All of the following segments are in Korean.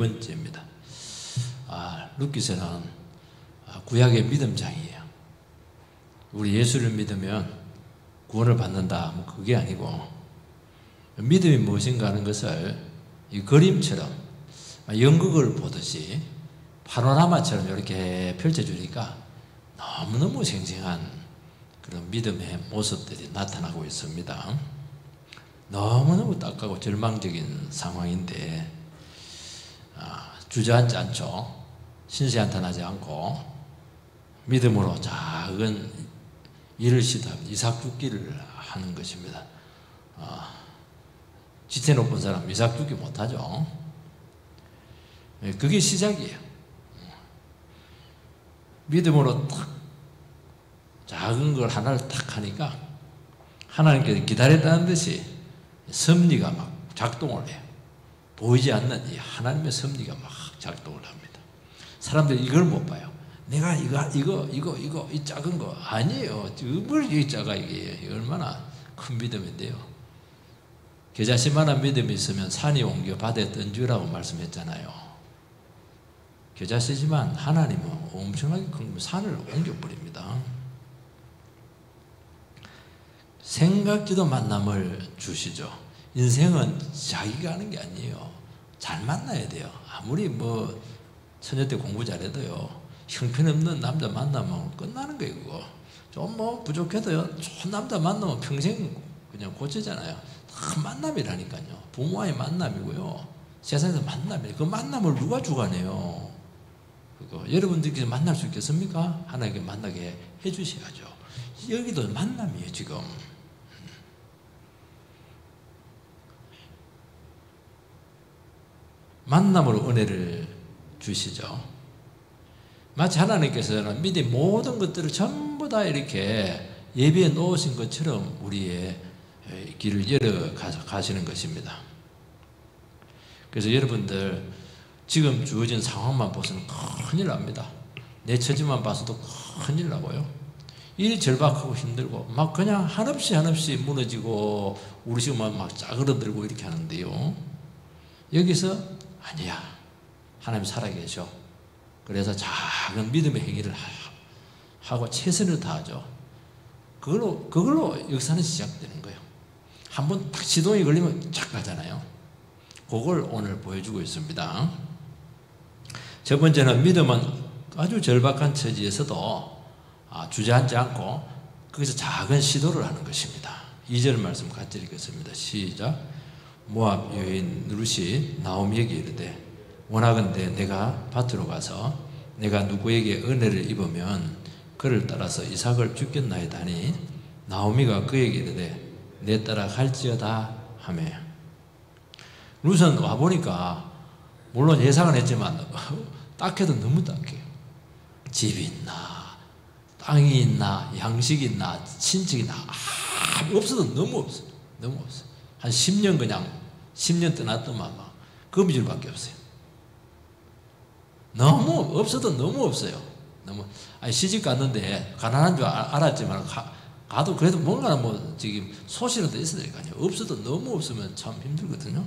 번째입니다. 룻기서는 구약의 믿음장이에요. 우리 예수를 믿으면 구원을 받는다, 뭐 그게 아니고, 믿음이 무엇인가 하는 것을 이 그림처럼 연극을 보듯이 파노라마처럼 이렇게 펼쳐주니까 너무너무 생생한 그런 믿음의 모습들이 나타나고 있습니다. 너무너무 딱하고 절망적인 상황인데 주저앉지 않죠. 신세한탄하지 않고 믿음으로 작은 일을 시도합니다. 이삭 죽기를 하는 것입니다. 지체 높은 사람 이삭 죽기 못하죠. 그게 시작이에요. 믿음으로 딱 작은 걸 하나를 딱 하니까 하나님께서 기다렸다는 듯이 섭리가 막 작동을 해요. 보이지 않는 이 하나님의 섭리가 막 작동을 합니다. 사람들이 이걸 못 봐요. 내가 이거 이 작은 거 아니에요. 이 작아 이게 얼마나 큰 믿음인데요. 겨자씨만한 믿음이 있으면 산이 옮겨 바다에 던지라고 말씀했잖아요. 겨자씨지만 하나님은 엄청나게 큰 산을 옮겨버립니다. 생각지도 만남을 주시죠. 인생은 자기가 하는 게 아니에요. 잘 만나야 돼요. 아무리 뭐 처녀 때 공부 잘해도요, 형편없는 남자 만나면 끝나는 거예요. 그거 좀 뭐 부족해도요, 좋은 남자 만나면 평생 그냥 고치잖아요. 다 만남이라니까요. 부모와의 만남이고요, 세상에서 만남이에요. 그 만남을 누가 주관해요? 그거 여러분들끼리 만날 수 있겠습니까? 하나님께 만나게 해주셔야죠. 여기도 만남이에요. 지금 만남으로 은혜를 주시죠. 마치 하나님께서는 미리 모든 것들을 전부 다 이렇게 예비해 놓으신 것처럼 우리의 길을 열어 가시는 것입니다. 그래서 여러분들 지금 주어진 상황만 봐서는 큰일 납니다. 내 처지만 봐서도 큰일 나고요. 일 절박하고 힘들고 막 그냥 한없이 무너지고 우리 지금 막 짜그러들고 이렇게 하는데요, 여기서 아니야, 하나님 살아계셔. 그래서 작은 믿음의 행위를 하고 최선을 다하죠. 그걸로 역사는 시작되는 거예요. 한번 딱 시동이 걸리면 착 가잖아요. 그걸 오늘 보여주고 있습니다. 첫 번째는 믿음은 아주 절박한 처지에서도 주저앉지 않고 거기서 작은 시도를 하는 것입니다. 2절 말씀 같이 읽겠습니다. 시작. 모압 여인 룻이 나오미에게 이르되 원하건대 내가 밭으로 가서 내가 누구에게 은혜를 입으면 그를 따라서 이삭을 죽겠나이다 하니 나오미가 그에게 이르되 내 따라 갈지어다 하며, 룻은 와보니까 물론 예상은 했지만 딱해도 너무 딱해요. 집이 있나 땅이 있나 양식이 있나 친척이 있나 없어도 너무 없어요. 너무 없어요. 한 10년 그냥 10년 떠났더만 막 거미줄밖에 없어요. 너무 없어도 너무 없어요. 너무 시집 갔는데 가난한 줄 알았지만 가도 그래도 뭔가 뭐 지금 소실은 더 있어야 될 거 아니에요. 없어도 너무 없으면 참 힘들거든요.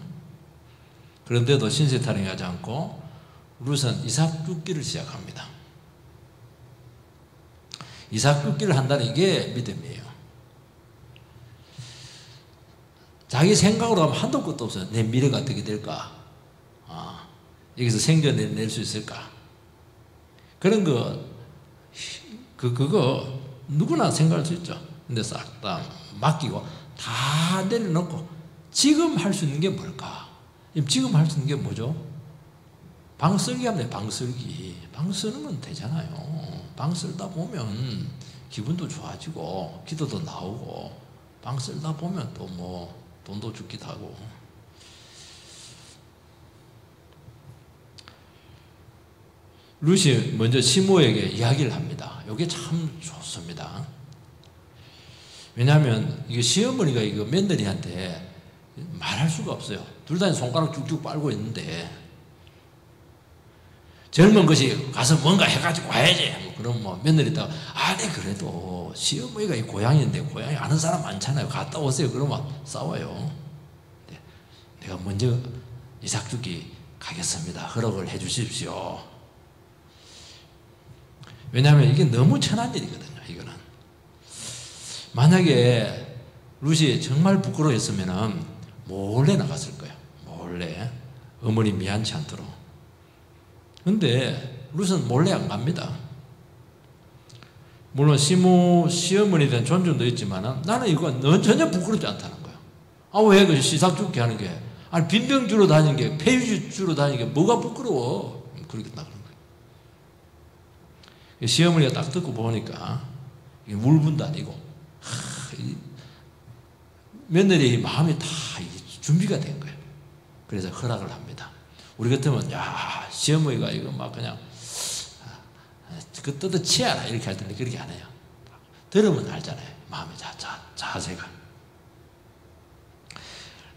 그런데도 신세 타령하지 않고 룻은 이삭 줍기를 시작합니다. 이삭 줍기를 한다는 이게 믿음이에요. 자기 생각으로 하면 한도 끝도 없어요. 내 미래가 어떻게 될까? 여기서 생겨낼 수 있을까? 그런 그거 누구나 생각할 수 있죠. 근데 싹 다 맡기고 다 내려놓고 지금 할 수 있는 게 뭘까? 지금 할 수 있는 게 뭐죠? 방 쓸기 하면 방 쓸기. 방 쓰면 되잖아요. 방 쓸다 보면 기분도 좋아지고 기도도 나오고 방 쓸다 보면 또 뭐 돈도 죽기도 하고. 룻이 먼저 시므에게 이야기를 합니다. 이게 참 좋습니다. 왜냐하면 이게 시어머니가 이거 며느리한테 말할 수가 없어요. 둘 다 손가락 쭉쭉 빨고 있는데 젊은 것이 가서 뭔가 해가지고 와야지. 그럼 뭐 며느리다가 아니 그래도 시어머니가 이 고향인데 고향에 아는 사람 많잖아요. 갔다 오세요. 그러면 싸워요. 내가 먼저 이삭 주기 가겠습니다. 허락을 해 주십시오. 왜냐하면 이게 너무 천한 일이거든요. 이거는 만약에 룻이 정말 부끄러워했으면 몰래 나갔을 거예요. 몰래 어머니 미안치 않도록. 근데 룻은 몰래 안 갑니다. 물론 시어머니에 대한 존중도 있지만 나는 이거 넌 전혀 부끄럽지 않다는 거예요. 아, 왜 그 시삭죽게 하는 게, 아니 빈병 주러 다니는 게, 폐유주 주러 다니는 게 뭐가 부끄러워. 그러겠다 그런 거예요. 시어머니가 딱 듣고 보니까 이게 물분도 아니고 며느리의 마음이 다 준비가 된 거예요. 그래서 허락을 합니다. 우리 같으면 야, 시어머니가 이거 막 그냥 그 뜯어 치아라 이렇게 할 텐데 그렇게 안 해요. 들으면 알잖아요. 마음의 자세가.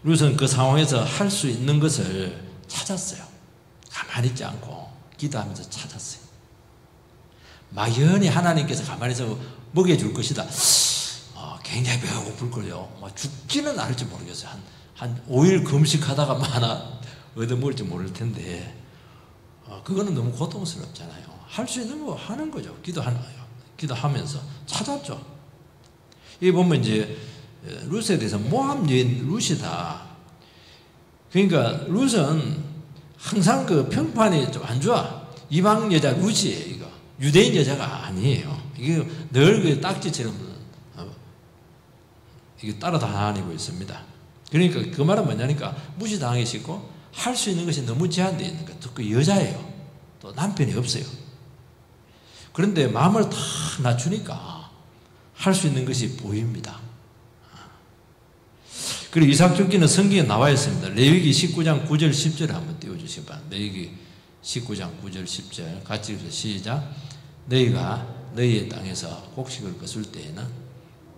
룻은 그 상황에서 할 수 있는 것을 찾았어요. 가만히 있지 않고 기도하면서 찾았어요. 막연히 하나님께서 가만히 있어 먹여줄 것이다. 굉장히 배가 고플 걸요. 죽지는 않을지 모르겠어요. 한 5일 금식하다가 하나 얻어먹을지 모를 텐데, 그거는 너무 고통스럽잖아요. 할 수 있는 거 하는 거죠. 기도하면서 찾았죠. 이 보면 이제 룻에 대해서 모함 여인 룻이다. 그러니까 룻은 항상 그 평판이 좀 안 좋아. 이방 여자 룻이에요. 이거 유대인 여자가 아니에요. 이게 늘 그 딱지처럼 이게 따라다니고 있습니다. 그러니까 그 말은 뭐냐니까 무시당하기 싫고 할 수 있는 것이 너무 제한되어 있는 거예요. 또 그 여자예요. 또 남편이 없어요. 그런데 마음을 다 낮추니까 할 수 있는 것이 보입니다. 그리고 이삭죽기는 성경에 나와 있습니다. 레위기 19장 9절 10절을 한번 띄워주시기 바랍니다. 레위기 19장 9절 10절 같이 읽어서 시작. 너희가 너희의 땅에서 곡식을 거둘 때에는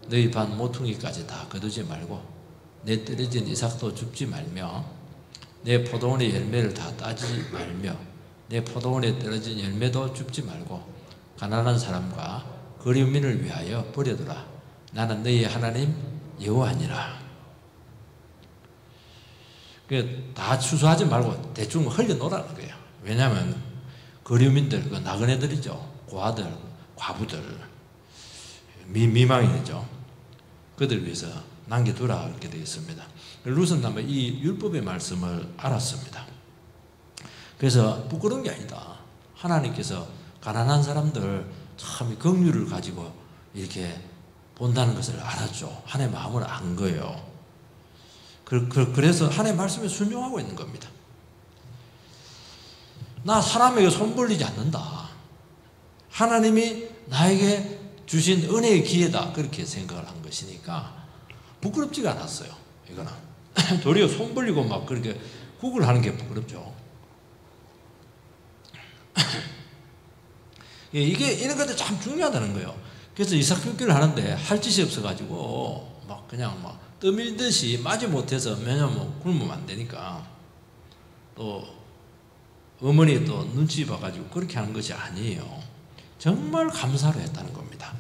너희 반 모퉁이까지 다 거두지 말고 내 떨어진 이삭도 줍지 말며 내 포도원의 열매를 다 따지 말며 내 포도원에 떨어진 열매도 줍지 말고 가난한 사람과 거류민을 위하여 버려두라. 나는 너희의 하나님 여호와니라. 다 추수하지 말고 대충 흘려놓으라는 거예요. 왜냐하면 거류민들, 그 나그네들이죠. 고아들, 과부들, 미망인이죠. 그들 위해서 남겨두라 이렇게 되어 있습니다. 룻은 아마 이 율법의 말씀을 알았습니다. 그래서 부끄러운 게 아니다. 하나님께서 가난한 사람들 참 긍휼을 가지고 이렇게 본다는 것을 알았죠. 하나님의 마음을 안 거예요. 그래서 하나님의 말씀에 순종하고 있는 겁니다. 나 사람에게 손 벌리지 않는다. 하나님이 나에게 주신 은혜의 기회다. 그렇게 생각을 한 것이니까 부끄럽지가 않았어요. 이거는 도리어 손 벌리고 막 그렇게 구걸 하는 게 부끄럽죠. 이게 이런 것도 참 중요하다는 거예요. 그래서 이삭죽기를 하는데 할 짓이 없어가지고 막 그냥 막 떠밀듯이 마지 못해서 왜냐면 굶으면 안 되니까 또 어머니 또 눈치 봐가지고 그렇게 하는 것이 아니에요. 정말 감사로 했다는 겁니다.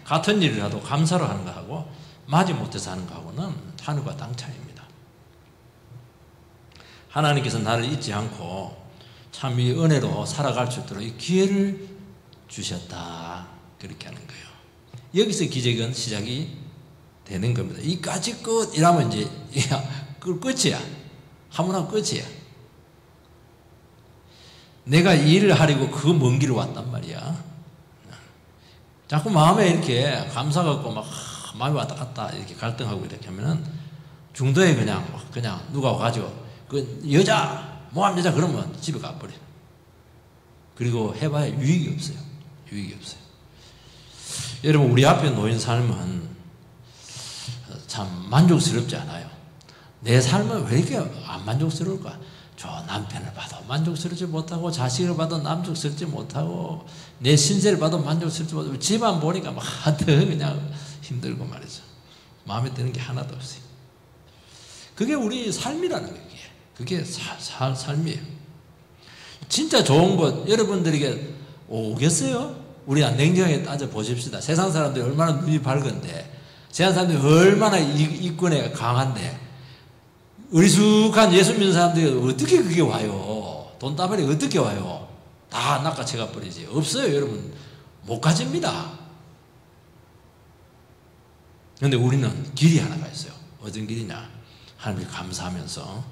같은 일을 해도 감사로 하는 거하고 마지 못해서 하는 거하고는 하늘과 땅 차이입니다. 하나님께서 나를 잊지 않고 참 이 은혜로 살아갈 수 있도록 이 기회를 주셨다. 그렇게 하는 거예요. 여기서 기적은 시작이 되는 겁니다. 이까지 끝 이라면 이제 그 끝이야. 하면 끝이야. 내가 이 일을 하려고 그 먼 길을 왔단 말이야. 자꾸 마음에 이렇게 감사 갖고 막 마음이 왔다 갔다 이렇게 갈등하고 이렇게 하면은 중도에 그냥 누가 와가지고 그 여자 모함 여자 그러면 집에 가버려. 그리고 해봐야 유익이 없어요. 유익이 없어요. 여러분 우리 앞에 놓인 삶은 참 만족스럽지 않아요. 내 삶은 왜 이렇게 안 만족스러울까? 저 남편을 봐도 만족스럽지 못하고 자식을 봐도 만족스럽지 못하고 내 신세를 봐도 만족스럽지 못하고 집안 보니까 막 하도 그냥 힘들고 말이죠. 마음에 드는 게 하나도 없어요. 그게 우리 삶이라는 거예요. 그게 삶이에요. 진짜 좋은 것 여러분들에게 오겠어요? 우리 냉정하게 따져보십시다. 세상 사람들이 얼마나 눈이 밝은데 세상 사람들이 얼마나 이권에 강한데 어리숙한 예수 믿는 사람들이 어떻게 그게 와요? 돈다발이 어떻게 와요? 다 낚아채가 버리지. 없어요, 여러분. 못 가집니다. 그런데 우리는 길이 하나가 있어요. 어떤 길이냐? 하나님께 감사하면서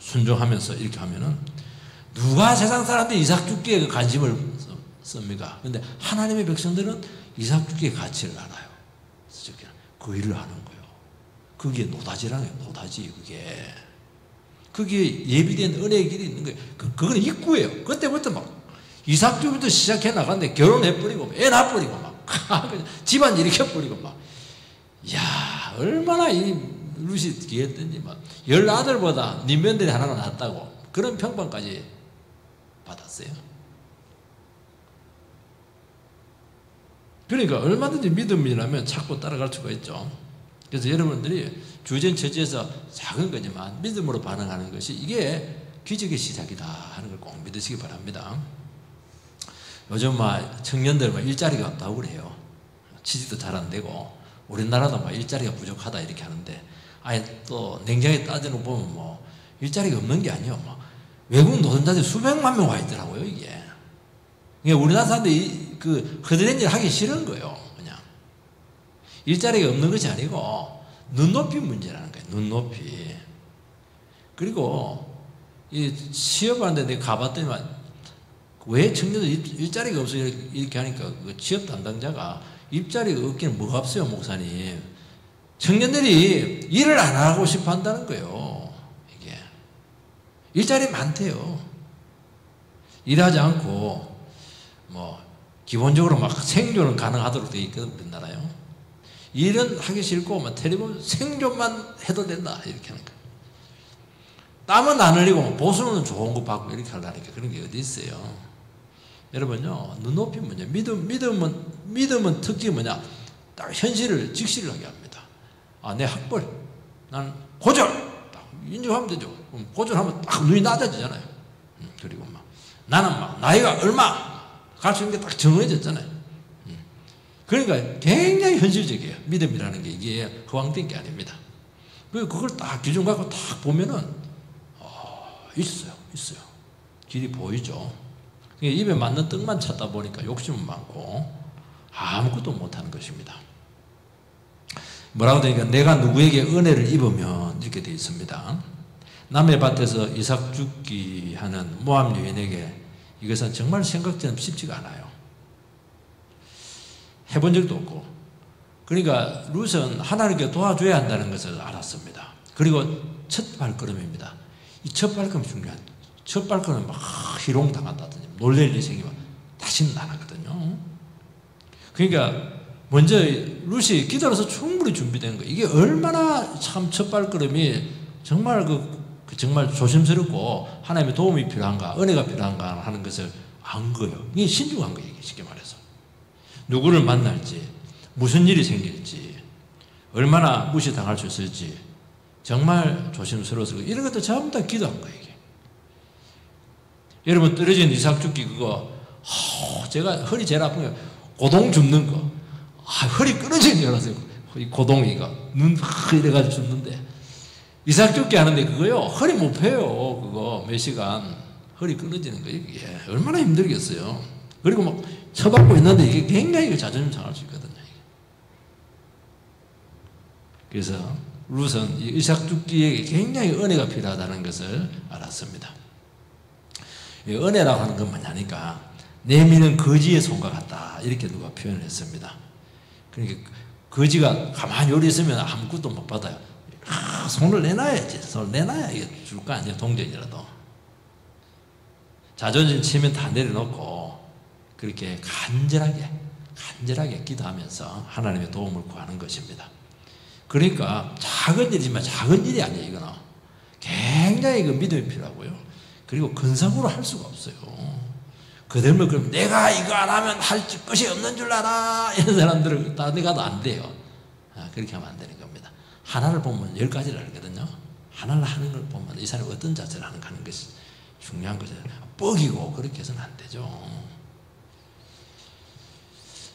순종하면서 이렇게 하면은 누가 세상 사람들이 이삭 죽기에 관심을 씁니까? 그런데 하나님의 백성들은 이삭 죽기의 가치를 알아요. 그 일을 하는 거예요. 그게 노다지라는 거예요. 노다지 그게 예비된 은혜의 길이 있는 거예요. 그건 입구예요. 그때부터 막 이삭 죽기부터 시작해 나갔는데 결혼해버리고 애 낳아버리고 막 집안 일으켜버리고 막 이야 얼마나 이 룻이 귀했던지 막 10아들보다 네 며느리 하나가 낫다고 그런 평판까지 받았어요. 그러니까 얼마든지 믿음이라면 찾고 따라갈 수가 있죠. 그래서 여러분들이 주전처지에서 작은 거지만 믿음으로 반응하는 것이 이게 기적의 시작이다 하는 걸 꼭 믿으시기 바랍니다. 요즘 청년들 일자리가 없다고 그래요. 취직도 잘 안 되고 우리나라도 일자리가 부족하다 이렇게 하는데 아예 또 냉정히 따지는 보면 일자리가 없는 게 아니에요. 외국 노동자들이 수백만 명 와 있더라고요 이게. 그러니까 우리나라 사람들이 그 허드렛 일 하기 싫은 거예요. 그냥 일자리가 없는 것이 아니고 눈높이 문제라는 거예요. 눈높이. 그리고 이 취업하는데 내가 가봤더니 왜 청년들 일자리가 없어요 이렇게 하니까 그 취업 담당자가 일자리가 없기는 뭐가 없어요 목사님. 청년들이 일을 안 하고 싶어 한다는 거예요. 이게 일자리 많대요. 일하지 않고 기본적으로 생존은 가능하도록 되어 있거든 우리나라요. 일은 하기 싫고 텔레비전 생존만 해도 된다 이렇게 하는 거예요. 땀은 안 흘리고 보수는 좋은 거 받고 이렇게 하려니까 그런 게 어디 있어요. 여러분요 눈높이 문제. 믿음은 특징이 뭐냐? 딱 현실을 직시를 하게 합니다. 내 학벌, 나는 고졸 딱 인정하면 되죠. 그럼 고졸하면 딱 눈이 낮아지잖아요. 그리고 나는 나이가 얼마 갈 수 있는 게 딱 정해졌잖아요. 그러니까 굉장히 현실적이에요. 믿음이라는 게 이게 허황된 게 아닙니다. 그걸 딱 기준 갖고 딱 보면은 있어요. 길이 보이죠. 입에 맞는 떡만 찾다 보니까 욕심은 많고 아무것도 못하는 것입니다. 뭐라고 되니까 내가 누구에게 은혜를 입으면 이렇게 되어 있습니다. 남의 밭에서 이삭 죽기 하는 모압 여인에게 이것은 정말 생각처럼 쉽지가 않아요. 해본 적도 없고. 그러니까 룻은 하나님께 도와줘야 한다는 것을 알았습니다. 그리고 첫 발걸음입니다. 이 첫 발걸음이 중요한. 첫 발걸음은 희롱당한다든지 놀랄 일이 생기면 다시는 안 하거든요. 그러니까 먼저 룻이 기다려서 충분히 준비된 거예요. 이게 얼마나 참 첫 발걸음이 정말 정말 조심스럽고 하나님의 도움이 필요한가, 은혜가 필요한가 하는 것을 안 거예요. 이게 신중한 거예요. 쉽게 말해서. 누구를 만날지, 무슨 일이 생길지, 얼마나 무시당할 수 있을지 정말 조심스러워서 이런 것도 전부 다 기도한 거예요. 이게. 여러분 떨어진 이삭 죽기 그거 제가 허리 제일 아픈 게 고동 줍는 거. 허리 끊어지는 줄 알았어요. 이 고동이가 눈 이래가지고 줍는데 이삭 죽기 하는데 그거요 허리 못 펴요. 그거 몇 시간 허리 끊어지는 거 이게 얼마나 힘들겠어요. 그리고 쳐박고 있는데 이게 굉장히 자존심 상할 수 있거든요. 그래서 룻은 이삭 죽기에 굉장히 은혜가 필요하다는 것을 알았습니다. 은혜라고 하는 건 뭐냐니까 내미는 거지의 손과 같다 이렇게 누가 표현을 했습니다. 그러니까 거지가 가만히 요리 있으면 아무것도 못 받아요. 손을 내놔야지. 손을 내놔야 이게 줄 거 아니에요. 동전이라도. 자존심 치면 다 내려놓고 그렇게 간절하게 기도하면서 하나님의 도움을 구하는 것입니다. 그러니까 작은 일이지만 작은 일이 아니에요. 이거는 굉장히 믿음이 필요하고요. 그리고 근성으로 할 수가 없어요. 그들은 그럼 내가 이거 안 하면 할 것이 없는 줄 알아. 이런 사람들은 다른 데 가도 안 돼요. 그렇게 하면 안 되는 겁니다. 하나를 보면 10가지를 알거든요. 하나를 하는 걸 보면 이 사람이 어떤 자세를 하는 것이 중요한 거죠. 뻑이고 그렇게 해서는 안 되죠.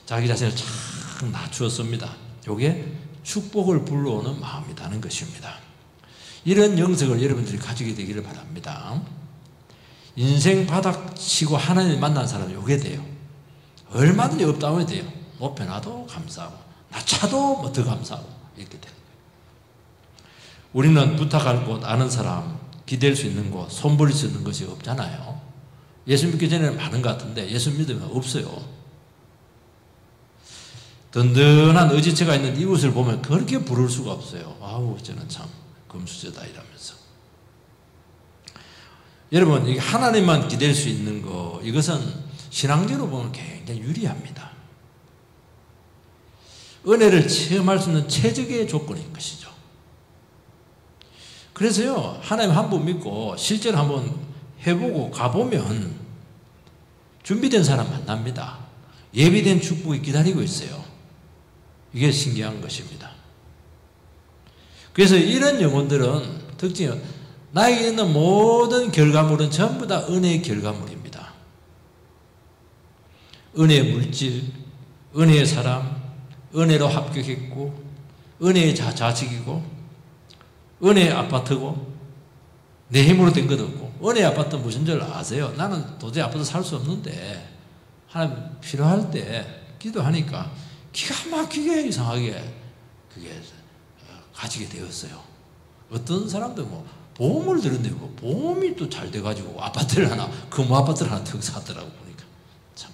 자기 자신을 참 낮추었습니다. 이게 축복을 불러오는 마음이라는 것입니다. 이런 영성을 여러분들이 가지게 되기를 바랍니다. 인생 바닥 치고 하나님을 만난 사람이 오게 돼요. 얼마든지 없다면 돼요. 높여놔도 감사하고 낮춰도 뭐 더 감사하고 이렇게 돼요. 우리는 부탁할 곳, 아는 사람, 기댈 수 있는 곳, 손버릴 수 있는 것이 없잖아요. 예수 믿기 전에는 많은 것 같은데 예수 믿으면 없어요. 든든한 의지처가 있는 이웃을 보면 그렇게 부를 수가 없어요. 아우, 저는 참 금수저다 이러면서. 여러분, 이게 하나님만 기댈 수 있는 거, 이것은 신앙적으로 보면 굉장히 유리합니다. 은혜를 체험할 수 있는 최적의 조건인 것이죠. 그래서요, 하나님 한 분 믿고 실제로 한번 해보고 가보면 준비된 사람 만납니다. 예비된 축복이 기다리고 있어요. 이게 신기한 것입니다. 그래서 이런 영혼들은 특징이 나에게 있는 모든 결과물은 전부 다 은혜의 결과물입니다. 은혜의 물질, 은혜의 사람, 은혜로 합격했고, 은혜의 자식이고, 은혜의 아파트고, 내 힘으로 된 것 없고. 은혜의 아파트 무슨 줄 아세요? 나는 도저히 아파트 살 수 없는데 하나님 필요할 때 기도하니까 기가 막히게 이상하게 그게 가지게 되었어요. 어떤 사람도 뭐 보험을 들었는데 뭐 보험이 또 잘 돼가지고 아파트를 하나, 금호 아파트를 하나 턱 사더라고 보니까. 참.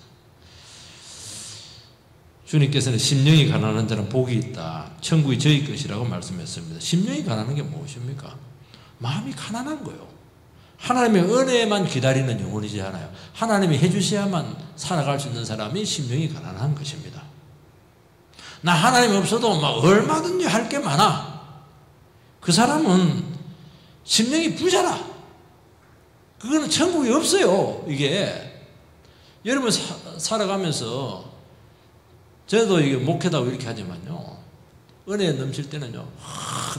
주님께서는 심령이 가난한 자는 복이 있다. 천국이 저희 것이라고 말씀했습니다. 심령이 가난한 게 무엇입니까? 마음이 가난한 거예요. 하나님의 은혜만 기다리는 영혼이지 않아요. 하나님이 해주셔야만 살아갈 수 있는 사람이 심령이 가난한 것입니다. 나 하나님 없어도 막 얼마든지 할 게 많아. 그 사람은 심령이 부자라. 그거는 천국이 없어요. 이게 여러분 살아가면서 저도 이게 목회다고 이렇게 하지만요, 은혜 넘칠 때는요,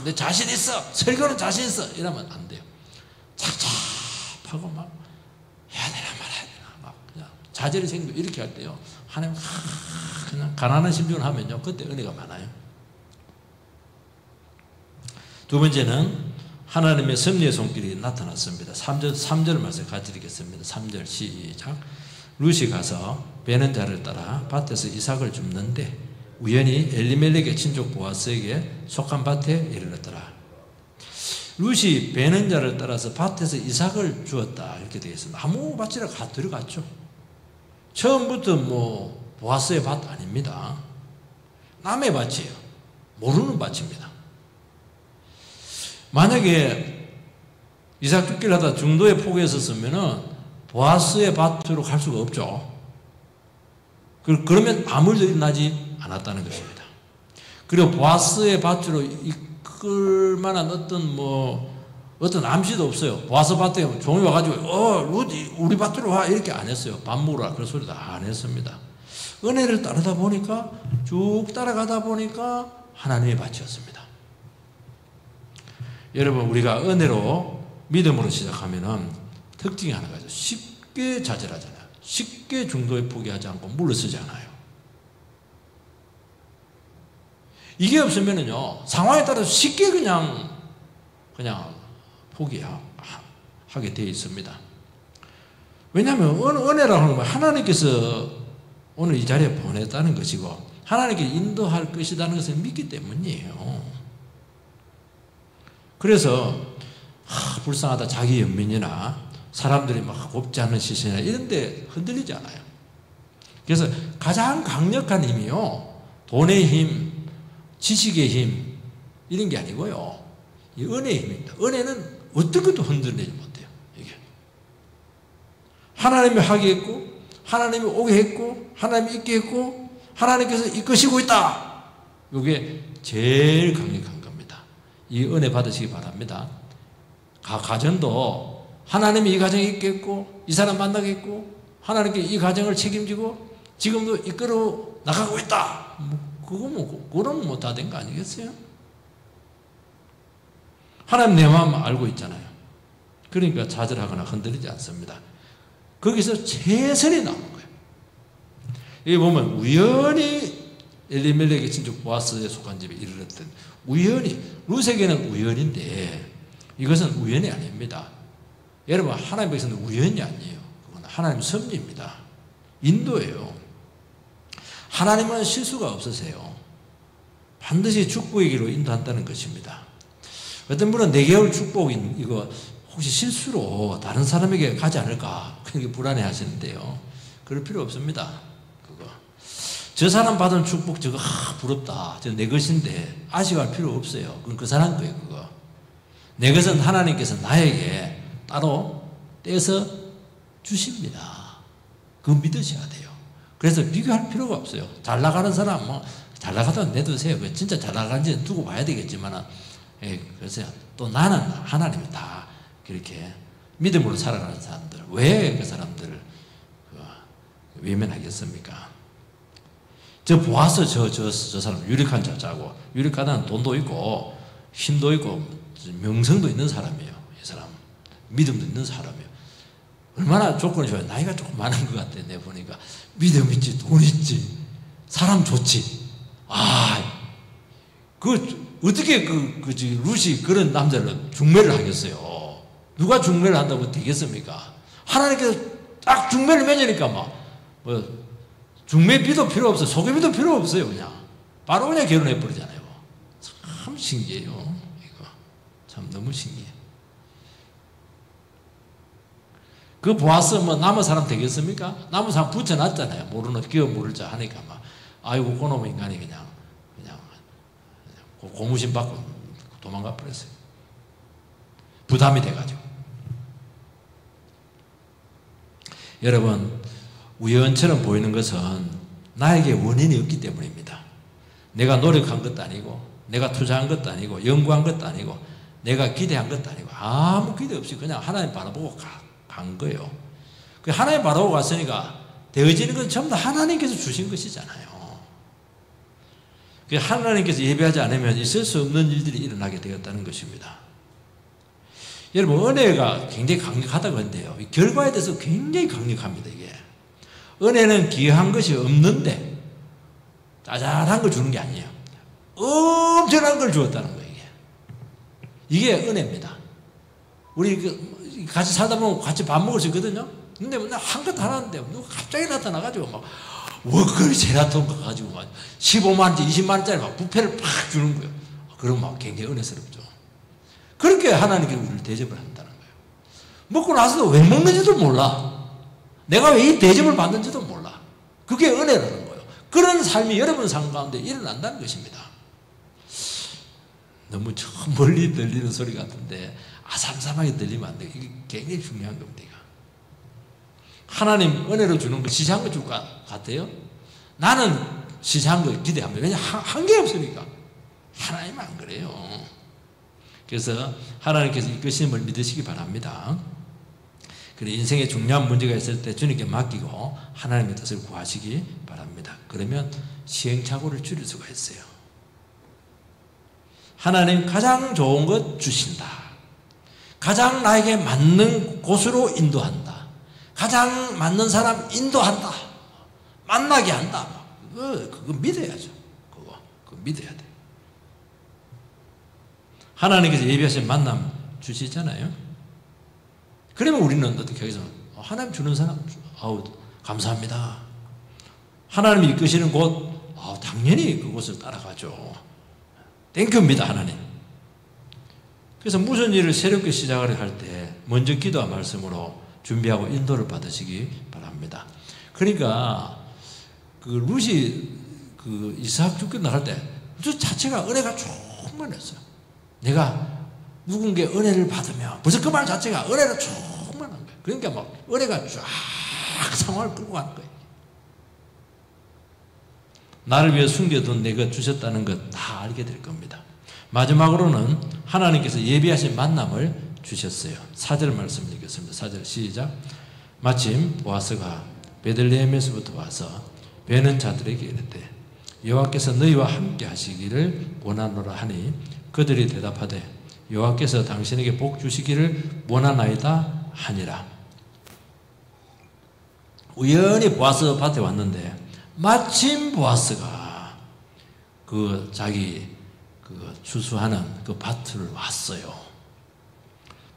내 자신 있어, 설교는 자신 있어 이러면 안 돼요. 착착하고 막 해야 되나 말아야 되나 막 그냥 자질이 생기고 이렇게 할 때요, 하나님 그냥 가난한 심정을 하면요, 그때 은혜가 많아요. 두 번째는 하나님의 섭리의 손길이 나타났습니다. 3절 말씀 같이 읽겠습니다. 3절 시작. 룻이 가서 베는 자를 따라 밭에서 이삭을 줍는데 우연히 엘리멜렉의 친족 보아스에게 속한 밭에 이르렀더라. 룻이 베는 자를 따라서 밭에서 이삭을 주었다 이렇게 되어 있습니다. 아무 밭이라 들어갔죠. 처음부터 뭐 보아스의 밭 아닙니다. 남의 밭이에요. 모르는 밭입니다. 만약에 이삭 죽기를 하다 중도에 포기에 섰으면은 보아스의 밭으로 갈 수가 없죠. 그러면 아무 일도 일어나지 않았다는 것입니다. 그리고 보아스의 밭으로 이끌 만한 어떤 암시도 없어요. 보아스 밭에 종이 와가지고 루디 우리 밭으로 와 이렇게 안 했어요. 밥 먹으라 그런 소리도 안 했습니다. 은혜를 따르다 보니까 쭉 따라가다 보니까 하나님의 밭이었습니다. 여러분, 우리가 은혜로 믿음으로 시작하면은 특징이 하나가 있어요. 쉽게 좌절하잖아요. 쉽게 중도에 포기하지 않고 물러서지 않아요. 이게 없으면은요, 상황에 따라서 쉽게 그냥 포기하게 되어 있습니다. 왜냐하면 은혜라고 하는 건 하나님께서 오늘 이 자리에 보냈다는 것이고 하나님께 인도할 것이라는 것을 믿기 때문이에요. 그래서 불쌍하다 자기 연민이나 사람들이 막 곱지 않은 시선이나 이런 데 흔들리지 않아요. 그래서 가장 강력한 힘이요, 돈의 힘, 지식의 힘 이런 게 아니고요, 이 은혜의 힘입니다. 은혜는 어떤 것도 흔들리지 못해요. 이게 하나님이 하게 했고 하나님이 오게 했고 하나님이 있게 했고 하나님께서 이끄시고 있다. 이게 제일 강력한 겁니다. 이 은혜 받으시기 바랍니다. 가정도 하나님이 이 가정에 있겠고 이 사람 만나겠고 하나님께 이 가정을 책임지고 지금도 이끌어 나가고 있다. 그거는 뭐 다 된 거 아니겠어요? 하나님 내 마음 알고 있잖아요. 그러니까 좌절하거나 흔들리지 않습니다. 거기서 최선이 나오는 거예요. 여기 보면 우연히 엘리멜렉의 친족 보아스에 속한 집에 이르렀던, 우연히, 룻에게는 우연인데 이것은 우연이 아닙니다. 여러분, 하나님 백성은 우연이 아니에요. 그건 하나님 섭리입니다. 인도예요. 하나님은 실수가 없으세요. 반드시 축복의 길로 인도한다는 것입니다. 어떤 분은 4개월 축복인 이거 혹시 실수로 다른 사람에게 가지 않을까 그렇게 불안해 하시는데요. 그럴 필요 없습니다. 그거 저 사람 받은 축복 저거 부럽다. 저 내 것인데 아쉬워할 필요 없어요. 그건 그 사람 거예요. 그거 내 것은 하나님께서 나에게 따로 떼서 주십니다. 그거 믿으셔야 돼요. 그래서 비교할 필요가 없어요. 잘 나가는 사람 뭐 잘 나가다 내두세요. 진짜 잘 나가는지 두고 봐야 되겠지만, 그래서 또 나는 하나님이 다 그렇게 믿음으로 살아가는 사람들, 왜 그 사람들을 외면하겠습니까? 저 보아서 저 사람 유력한 자자고, 유력하다는 돈도 있고 힘도 있고 명성도 있는 사람이에요. 이 사람 믿음도 있는 사람이에요. 얼마나 조건이 좋아요. 나이가 조금 많은 것 같아. 내가 보니까 믿음 있지, 돈 있지, 사람 좋지. 어떻게 루시 그런 남자를 중매를 하겠어요? 누가 중매를 한다고 되겠습니까? 하나님께서 딱 중매를 맺으니까 중매비도 필요 없어요. 소개비도 필요 없어요. 그냥 바로 그냥 결혼해 버리잖아요. 참 신기해요. 이거 참 너무 신기해. 그 보아서 남은 사람 되겠습니까? 남은 사람 붙여놨잖아요. 모르는 기어 모를 자 하니까 아이고 그놈 인간이 그냥 고무신 받고 도망가 버렸어요. 부담이 돼가지고. 여러분, 우연처럼 보이는 것은 나에게 원인이 없기 때문입니다. 내가 노력한 것도 아니고, 내가 투자한 것도 아니고, 연구한 것도 아니고, 내가 기대한 것도 아니고, 아무 기대 없이 그냥 하나님 바라보고 간 거예요. 하나님 바라보고 갔으니까 되어지는 건 전부 다 하나님께서 주신 것이잖아요. 하나님께서 예배하지 않으면 있을 수 없는 일들이 일어나게 되었다는 것입니다. 여러분, 은혜가 굉장히 강력하다고 하는데요. 결과에 대해서 굉장히 강력합니다. 이게 은혜는 기여한 것이 없는데 짜잘한 걸 주는 게 아니에요. 엄청난 걸 주었다는 거예요. 이게 은혜입니다. 우리 같이 살다 보면 같이 밥 먹을 수 있거든요. 근데 한 것 하나인데 누가 갑자기 나타나가지고 워크를 제라톤 가가지고 15만원짜리 20만원짜리 부페를 팍 주는 거예요. 그럼 굉장히 은혜스럽죠. 그렇게 하나님께서 우리를 대접을 한다는 거예요. 먹고 나서도 왜 먹는지도 몰라. 내가 왜 이 대접을 받는지도 몰라. 그게 은혜라는 거예요. 그런 삶이 여러분 삶 가운데 일어난다는 것입니다. 너무 저 멀리 들리는 소리 같은데 아삼삼하게 들리면 안 돼요. 이게 굉장히 중요한 겁니다. 하나님 은혜로 주는 거 시시한 거 줄 것 같아요? 나는 시시한 거 기대합니다. 왜냐하면 한 게 없으니까. 하나님은 안 그래요. 그래서 하나님께서 이끄심을 믿으시기 바랍니다. 그리고 인생에 중요한 문제가 있을 때 주님께 맡기고 하나님의 뜻을 구하시기 바랍니다. 그러면 시행착오를 줄일 수가 있어요. 하나님 가장 좋은 것 주신다. 가장 나에게 맞는 곳으로 인도한다. 가장 맞는 사람 인도한다. 만나게 한다. 그거 믿어야죠. 그거 믿어야 돼. 하나님께서 예비하신 만남 주시잖아요. 그러면 우리는 어떻게 하겠어? 하나님 주는 사람, 감사합니다. 하나님이 이끄시는 곳, 당연히 그곳을 따라가죠. 땡큐입니다, 하나님. 그래서 무슨 일을 새롭게 시작을 할 때 먼저 기도와 말씀으로 준비하고 인도를 받으시기 바랍니다. 그러니까 루시 이삭 죽게 나갈 때 그 자체가 은혜가 충만했어요. 내가 누군가 은혜를 받으면 벌써 그 말 자체가 은혜가 충만한 거예요. 그러니까 은혜가 쫙 상황을 끌고 가는 거예요. 나를 위해 숨겨둔 내가 주셨다는 것 다 알게 될 겁니다. 마지막으로는 하나님께서 예비하신 만남을 주셨어요. 4절 말씀 읽겠습니다. 4절 시작. 마침 보아스가 베들레헴에서부터 와서 베는 자들에게 이르되 여호와께서 너희와 함께 하시기를 원하노라 하니 그들이 대답하되 여호와께서 당신에게 복 주시기를 원하나이다 하니라. 우연히 보아스 밭에 왔는데 마침 보아스가 자기 추수하는 그 밭을 왔어요.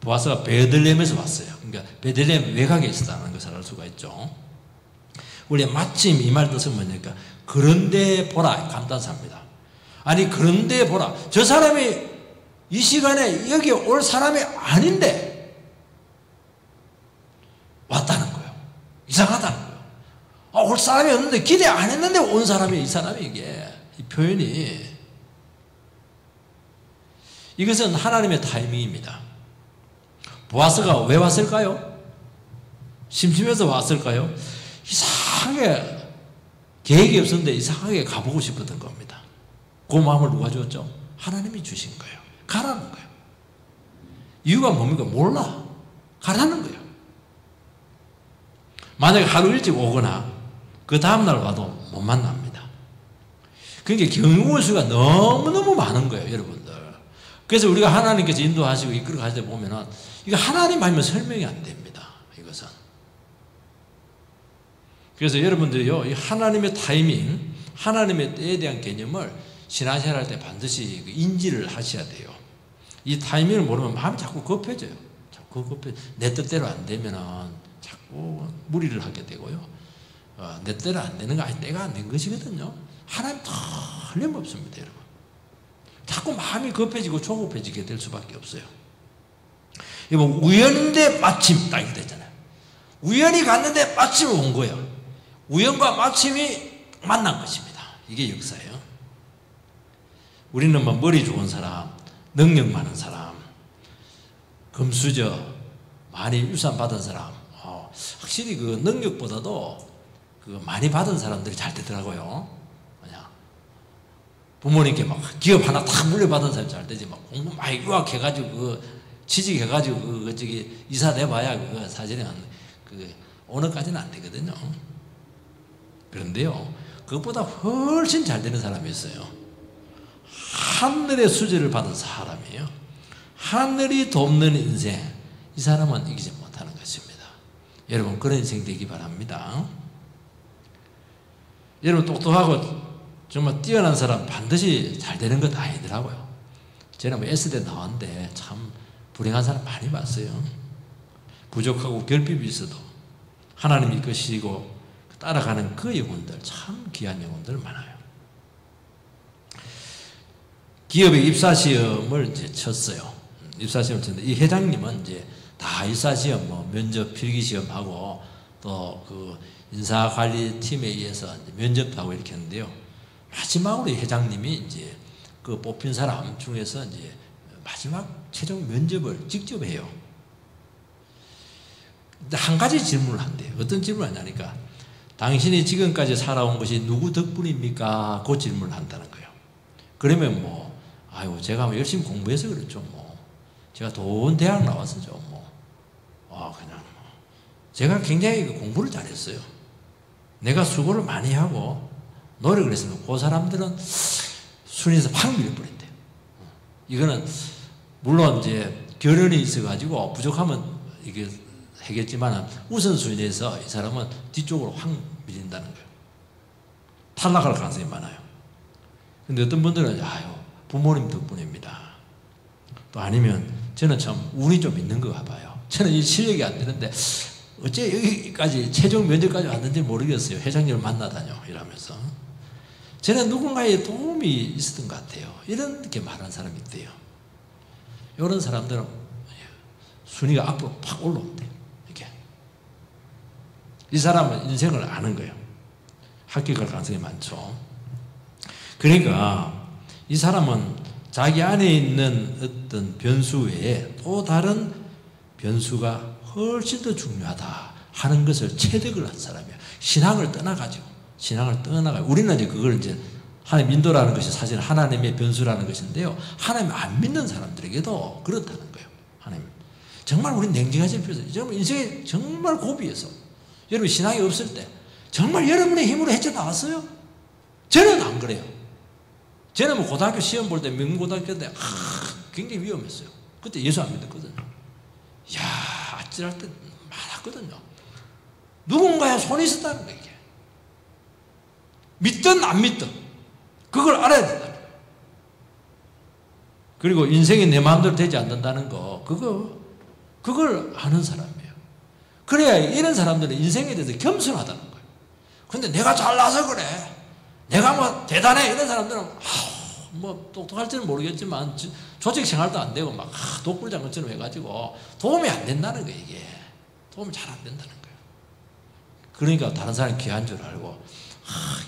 보아스가 베들레헴에서 왔어요. 그러니까 베들레헴 외곽에 있었다는 것을 알 수가 있죠. 원래 마침 이 말 뜻은 뭐냐니까 그런데 보라 감탄사입니다. 아니 그런데 보라 저 사람이 이 시간에 여기 올 사람이 아닌데 왔다는 거예요. 이상하다는 거예요. 올 사람이 없는데 기대 안 했는데 온 사람이 이 사람이 이게 이 표현이 이것은 하나님의 타이밍입니다. 보아스가 왜 왔을까요? 심심해서 왔을까요? 이상하게 계획이 없었는데 이상하게 가보고 싶었던 겁니다. 그 마음을 누가 줬죠? 하나님이 주신 거예요. 가라는 거예요. 이유가 뭡니까? 몰라. 가라는 거예요. 만약에 하루 일찍 오거나 그 다음날 와도 못 만납니다. 그러니까 경우의 수가 너무너무 많은 거예요, 여러분들. 그래서 우리가 하나님께서 인도하시고 이끌어 가실 때 보면은 이거 하나님 아니면 설명이 안 됩니다. 이것은. 그래서 여러분들이요, 이 하나님의 타이밍, 하나님의 때에 대한 개념을 신앙생활 할 때 반드시 인지를 하셔야 돼요. 이 타이밍을 모르면 마음이 자꾸 급해져요. 자꾸 급해. 내 뜻대로 안 되면은 자꾸 무리를 하게 되고요. 내 뜻대로 안 되는 거 아니 때가 안 된 것이거든요. 하나님 틀림없습니다, 여러분. 자꾸 마음이 급해지고 조급해지게 될 수밖에 없어요. 이거 우연인데 마침 딱 이렇게 됐잖아요. 우연히 갔는데 마침 온 거예요. 우연과 마침이 만난 것입니다. 이게 역사예요. 우리는 뭐 머리 좋은 사람, 능력 많은 사람, 금수저, 많이 유산 받은 사람, 확실히 그 능력보다도 그 많이 받은 사람들이 잘 되더라고요. 그냥 부모님께 막 기업 하나 탁 물려받은 사람이 잘 되지. 막 공부 많이 유학해가지고 그 취직해가지고 그 저기 이사 내봐야 그 사실은 그 오늘까지는 안 되거든요. 그런데요, 그것보다 훨씬 잘 되는 사람이 있어요. 하늘의 수저를 받은 사람이에요. 하늘이 돕는 인생, 이 사람은 이기지 못하는 것입니다. 여러분 그런 인생 되기 바랍니다. 여러분 똑똑하고 정말 뛰어난 사람 반드시 잘 되는 것 아니더라고요. 저는 뭐 S대 나왔는데 참 불행한 사람 많이 봤어요. 부족하고 결핍이 있어도 하나님 이끄시고 따라가는 그 영혼들, 참 귀한 영혼들 많아요. 기업에 입사시험을 이제 쳤어요. 입사시험을 쳤는데 이 회장님은 이제 다 입사시험, 뭐 면접 필기시험하고 또 그 인사관리팀에 의해서 면접도 하고 이렇게 했는데요. 마지막으로 이 회장님이 이제 그 뽑힌 사람 중에서 이제 마지막 최종 면접을 직접 해요. 근데 한 가지 질문을 한대요. 어떤 질문을 하냐니까 당신이 지금까지 살아온 것이 누구 덕분입니까? 그 질문을 한다는 거예요. 그러면 뭐 아이고 제가 뭐 열심히 공부해서 그렇죠. 뭐 제가 좋은 대학 나왔었죠. 뭐 그냥 뭐 제가 굉장히 공부를 잘했어요. 내가 수고를 많이 하고 노력을 했으면 그 사람들은 순위에서 확 밀려버린대요. 이거는 물론 이제 결연이 있어가지고 부족하면 이게 하겠지만 우선순위에서 이 사람은 뒤쪽으로 확 밀린다는 거예요. 탈락할 가능성이 많아요. 근데 어떤 분들은 아유 부모님 덕분입니다. 또 아니면 저는 참 운이 좀 있는 것 같아요. 저는 이 실력이 안 되는데 어째 여기까지 최종 면접까지 왔는지 모르겠어요. 회장님을 만나다뇨 이러면서. 저는 누군가의 도움이 있었던 것 같아요. 이렇게 말하는 사람이 있대요. 이런 사람들은 순위가 앞으로 팍 올라온대요. 이렇게. 이 사람은 인생을 아는 거예요. 합격할 가능성이 많죠. 그러니까 이 사람은 자기 안에 있는 어떤 변수 외에 또 다른 변수가 훨씬 더 중요하다 하는 것을 체득을 한 사람이에요. 신앙을 떠나가지고. 우리는 이제 그걸 이제 하나님 인도라는 것이 사실 하나님의 변수라는 것인데요. 하나님 안 믿는 사람들에게도 그렇다는 거예요. 하나님. 정말 우리는 냉정하실 필요가 있어요. 여러분 인생에 정말 고비에서 여러분 신앙이 없을 때 정말 여러분의 힘으로 헤쳐나왔어요? 저는 안 그래요. 저는 뭐 고등학교 시험 볼 때 명고등학교 때 굉장히 위험했어요. 그때 예수 안 믿었거든요. 이야 아찔할 때 많았거든요. 누군가의 손이 있었다는 거예요. 믿든 안 믿든 그걸 알아야 된다. 그리고 인생이 내 마음대로 되지 않는다는 거 그거 그걸 아는 사람이에요. 그래야 이런 사람들은 인생에 대해서 겸손하다는 거예요. 근데 내가 잘나서 그래, 내가 뭐 대단해, 이런 사람들은 뭐 똑똑할지는 모르겠지만 조직 생활도 안 되고 막 독불장군처럼 해가지고 도움이 안 된다는 거예요. 이게 도움이 잘 안 된다는 거예요. 그러니까 다른 사람이 귀한 줄 알고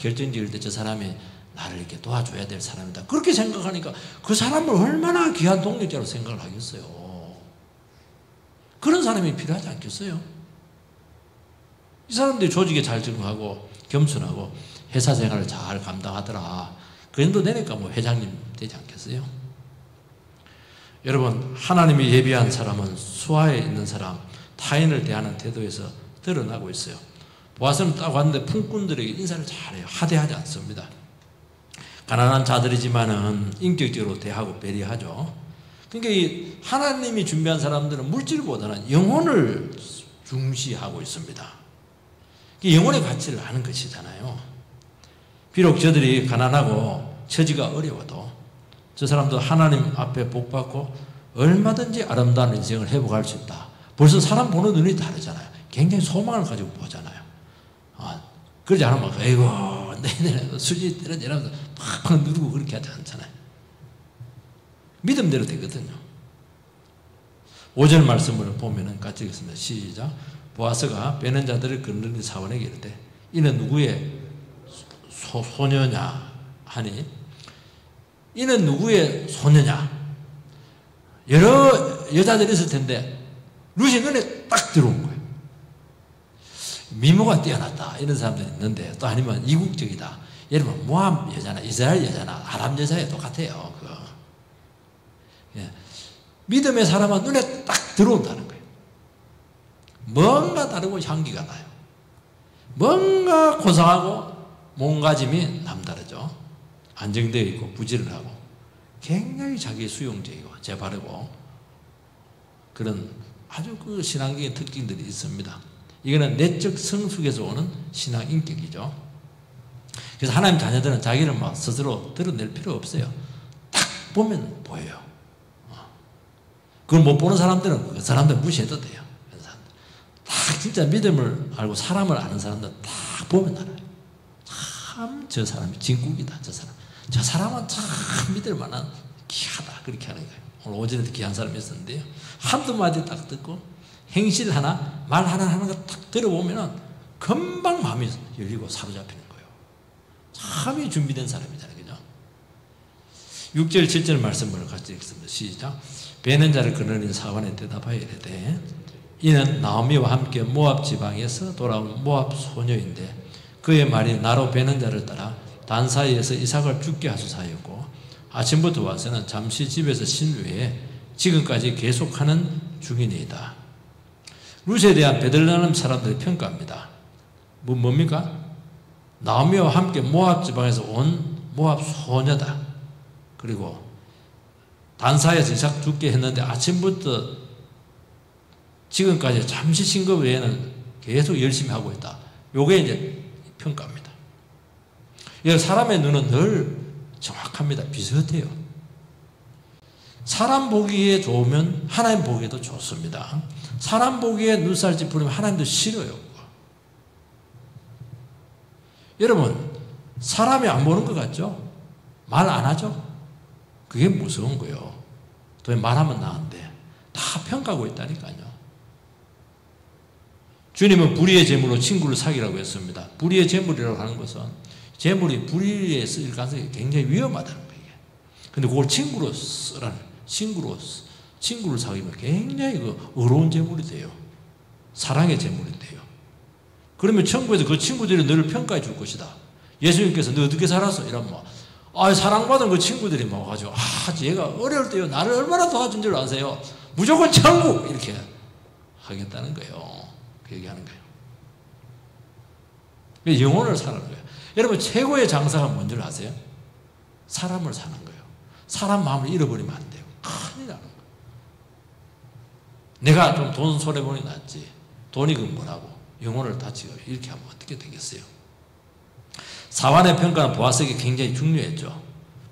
결정 지을 때 저 사람이 나를 이렇게 도와줘야 될 사람이다, 그렇게 생각하니까 그 사람을 얼마나 귀한 동력자로 생각을 하겠어요. 그런 사람이 필요하지 않겠어요? 이 사람들이 조직에 잘 적응하고 겸손하고 회사 생활을 잘 감당하더라, 그 정도 되니까 뭐 회장님 되지 않겠어요? 여러분, 하나님이 예비한 사람은 수하에 있는 사람, 타인을 대하는 태도에서 드러나고 있어요. 보아스는 딱 왔는데 품꾼들에게 인사를 잘해요. 하대하지 않습니다. 가난한 자들이지만은 인격적으로 대하고 배려하죠. 그러니까 이 하나님이 준비한 사람들은 물질보다는 영혼을 중시하고 있습니다. 영혼의 가치를 아는 것이잖아요. 비록 저들이 가난하고 처지가 어려워도 저 사람도 하나님 앞에 복받고 얼마든지 아름다운 인생을 회복할 수 있다. 벌써 사람 보는 눈이 다르잖아요. 굉장히 소망을 가지고 보잖아요. 그러지 않으면 아이고 내년에 수지 때려내라면서 팍팍 누르고 그렇게 하지 않잖아요. 믿음대로 되거든요. 5절 말씀을 보면은 같이 읽겠습니다. 시작. 보아스가 베는 자들을 거느린 사원에게 이르되 이는 누구의 소녀냐 하니, 이는 누구의 소녀냐. 여러 여자들이 있을 텐데 룻이 눈에 딱 들어온 거예요. 미모가 뛰어났다 이런 사람들이 있는데, 또 아니면 이국적이다. 여러분 모함 여자나 이스라엘 여자나 아람 여자에 똑같아요. 예. 믿음의 사람은 눈에 딱 들어온다는 거예요. 뭔가 다르고 향기가 나요. 뭔가 고상하고 몸가짐이 남다르죠. 안정되어 있고 부지런하고 굉장히 자기 수용적이고 재바르고 그런 아주 그 신앙적인 특징들이 있습니다. 이거는 내적 성숙에서 오는 신앙 인격이죠. 그래서 하나님 자녀들은 자기를 막 스스로 드러낼 필요 없어요. 딱 보면 보여요. 그걸 못 보는 사람들은 그 사람들 무시해도 돼요. 딱 진짜 믿음을 알고 사람을 아는 사람들은 딱 보면 알아요. 참 저 사람이 진국이다. 저 사람은 참 믿을 만한 귀하다. 그렇게 하는 거예요. 오늘 오전에도 귀한 사람이 있었는데요. 한두 마디 딱 듣고 행실 하나, 말 하나 하는 거 딱 들어보면은 금방 마음이 열리고 사로잡히는 거예요. 참이 준비된 사람이잖아요. 그죠? 6절, 7절 말씀을 같이 읽습니다. 시작. 베는 자를 거느린 사원에 대답하여 이르되 이는 나오미와 함께 모압 지방에서 돌아온 모압 소녀인데 그의 말이 나로 베는 자를 따라 단 사이에서 이삭을 죽게 하소서하였고 아침부터 와서는 잠시 집에서 쉰 후에 지금까지 계속하는 중이니이다. 룻에 대한 베들레헴 사람들의 평가입니다. 뭡니까? 나오미와 함께 모압 지방에서 온 모압 소녀다. 그리고 단사에서 이삭 죽게 했는데 아침부터 지금까지 잠시 쉰 것 외에는 계속 열심히 하고 있다. 요게 이제 평가입니다. 사람의 눈은 늘 정확합니다. 비슷해요. 사람 보기에 좋으면 하나님 보기에도 좋습니다. 사람 보기에 눈살 찌푸리면 하나님도 싫어요. 여러분, 사람이 안 보는 것 같죠? 말 안 하죠? 그게 무서운 거예요. 또 말하면 나은데 다 평가하고 있다니까요. 주님은 불의의 재물로 친구를 사귀라고 했습니다. 불의의 재물이라고 하는 것은 재물이 불의에 쓰일 가능성이 굉장히 위험하다는 거예요. 근데 그걸 친구로 쓰라는, 친구를 사귀면 굉장히 어려운 재물이 돼요. 사랑의 재물이 돼요. 그러면 천국에서 그 친구들이 너를 평가해 줄 것이다. 예수님께서 너 어떻게 살았어? 이러면 사랑받은 그 친구들이 막 와가지고 얘가 어려울 때요 나를 얼마나 도와준 줄 아세요? 무조건 천국! 이렇게 하겠다는 거예요. 그 얘기하는 거예요. 영혼을 사는 거예요. 여러분, 최고의 장사가 뭔 줄 아세요? 사람을 사는 거예요. 사람 마음을 잃어버리면 안 돼요. 큰일 나는 거예요. 내가 좀 돈 손해보니 낫지. 돈이 그 뭐라고. 영혼을 다치고 이렇게 하면 어떻게 되겠어요? 사환의 평가는 보아스에게 굉장히 중요했죠.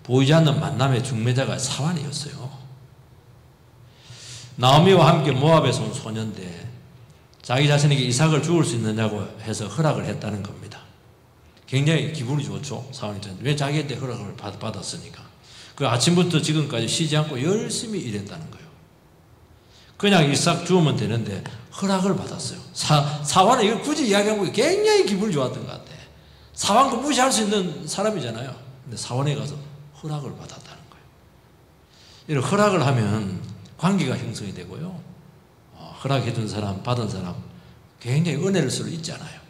보이지 않는 만남의 중매자가 사환이었어요. 나오미와 함께 모압에서 온 소년인데 자기 자신에게 이삭을 죽을 수 있느냐고 해서 허락을 했다는 겁니다. 굉장히 기분이 좋죠. 사원이. 왜 자기한테 허락을 받았으니까. 그 아침부터 지금까지 쉬지 않고 열심히 일했다는 거예요. 그냥 이삭 주우면 되는데 허락을 받았어요. 사환은 이걸 굳이 이야기하고 굉장히 기분이 좋았던 것 같아. 사환도 무시할 수 있는 사람이잖아요. 근데 사원에 가서 허락을 받았다는 거예요. 이런 허락을 하면 관계가 형성이 되고요. 허락해 준 사람, 받은 사람 굉장히 은혜를 서로 있잖아요.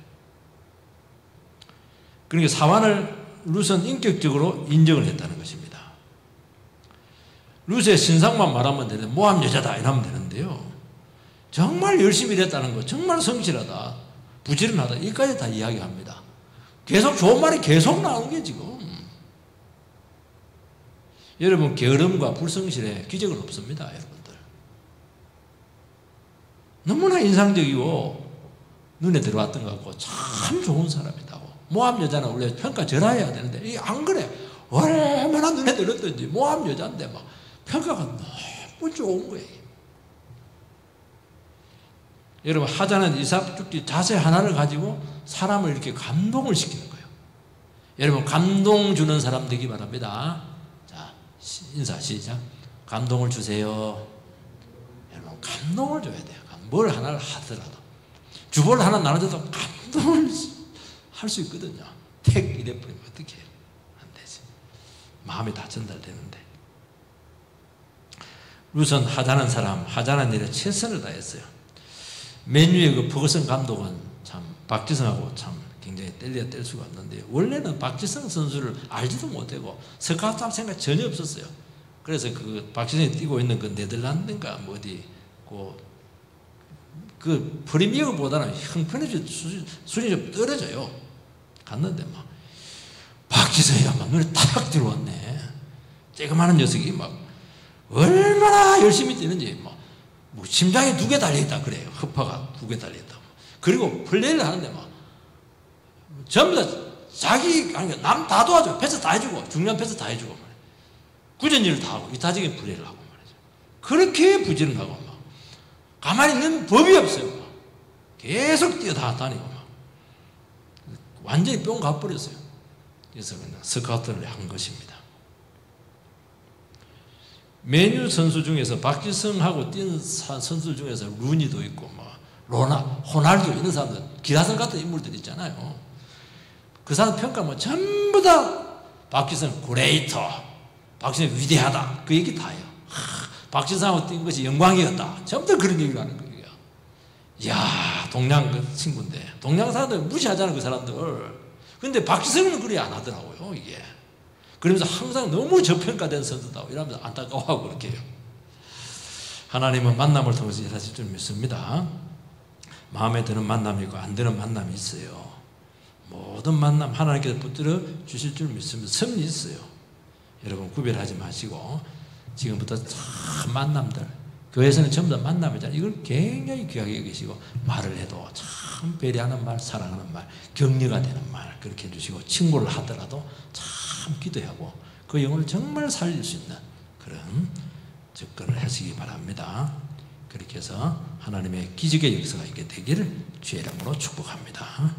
그러니까 사환을 룻은 인격적으로 인정을 했다는 것입니다. 룻의 신상만 말하면 되는데 모압 여자다 이러면 되는데요. 정말 열심히 일했다는 거, 정말 성실하다, 부지런하다 이까지 다 이야기합니다. 계속 좋은 말이 계속 나오는 게 지금. 여러분 게으름과 불성실에 기적은 없습니다. 여러분들. 너무나 인상적이고 눈에 들어왔던 것 같고 참 좋은 사람이다고. 모압 여자는 원래 평가 절하해야 되는데 이게 안 그래. 얼마나 눈에 들었던지 모압 여자인데 막 평가가 너무 좋은 거예요. 여러분 하자는 이삭 죽기 자세 하나를 가지고 사람을 이렇게 감동을 시키는 거예요. 여러분 감동 주는 사람 되기 바랍니다. 자 인사 시작. 감동을 주세요. 여러분 감동을 줘야 돼요. 뭘 하나를 하더라도 주보를 하나 나눠줘도 감동을 할 수 있거든요. 택 이래버리면 어떻게 해요? 안 되지. 마음이 다 전달되는데. 룻은 하자는 사람, 하자는 일에 최선을 다했어요. 맨유의 그 퍼거슨 감독은 참 박지성하고 참 굉장히 뗄 수가 없는데 원래는 박지성 선수를 알지도 못하고 스카우트 생각 전혀 없었어요. 그래서 그 박지성이 뛰고 있는 그 네덜란드인가 뭐 어디 그 프리미어보다는 형편의 수준이 좀 떨어져요. 갔는데 막 박지성이가 막 눈에 탁 들어왔네. 쬐그마한 녀석이 막 얼마나 열심히 뛰는지 막 뭐 심장이 2개 달려있다 그래요. 허파가 2개 달려있다. 그리고 플레이를 하는데 막 전부 다 자기 아니 남 다 도와줘. 패스 다 해주고 중요한 패스 다 해주고 말이야. 구전일을 다 하고 이타적인 플레이를 하고 말이죠. 그렇게 부지런하고 막 가만히 있는 법이 없어요. 막. 계속 뛰어다니고 막 완전히 뿅 가버렸어요. 그래서 그냥 스카우트를 한 것입니다. 메뉴 선수 중에서 박지성하고 뛴 선수 중에서 루니도 있고 뭐 호날두 이런 사람들 기라성 같은 인물들 있잖아요. 그 사람 평가하면 전부 다 박지성 그레이터, 박지성 위대하다 그 얘기 다예요. 박지성하고 뛴 것이 영광이었다. 전부 다 그런 얘기를 하는 거예요. 이야 동양 그 친구인데 동양 사람들 무시하잖아요 그 사람들. 근데 박지성은 그래 안 하더라고요 이게. 그러면서 항상 너무 저평가된 선수다 이러면서 안타까워하고 그렇게 해요. 하나님은 만남을 통해서 일하실 줄 믿습니다. 마음에 드는 만남이 있고 안 드는 만남이 있어요. 모든 만남 하나님께서 붙들어 주실 줄 믿습니다. 섭리 있어요. 여러분 구별하지 마시고 지금부터 참 만남들 교회에서는 전부 다 만남이잖아요. 이걸 굉장히 귀하게 여기시고 말을 해도 참 배려하는 말, 사랑하는 말, 격려가 되는 말 그렇게 해주시고 친구를 하더라도 참 기도하고 그 영혼을 정말 살릴 수 있는 그런 접근을 하시기 바랍니다. 그렇게 해서 하나님의 기적의 역사가 있게 되기를 주의 이름으로 축복합니다.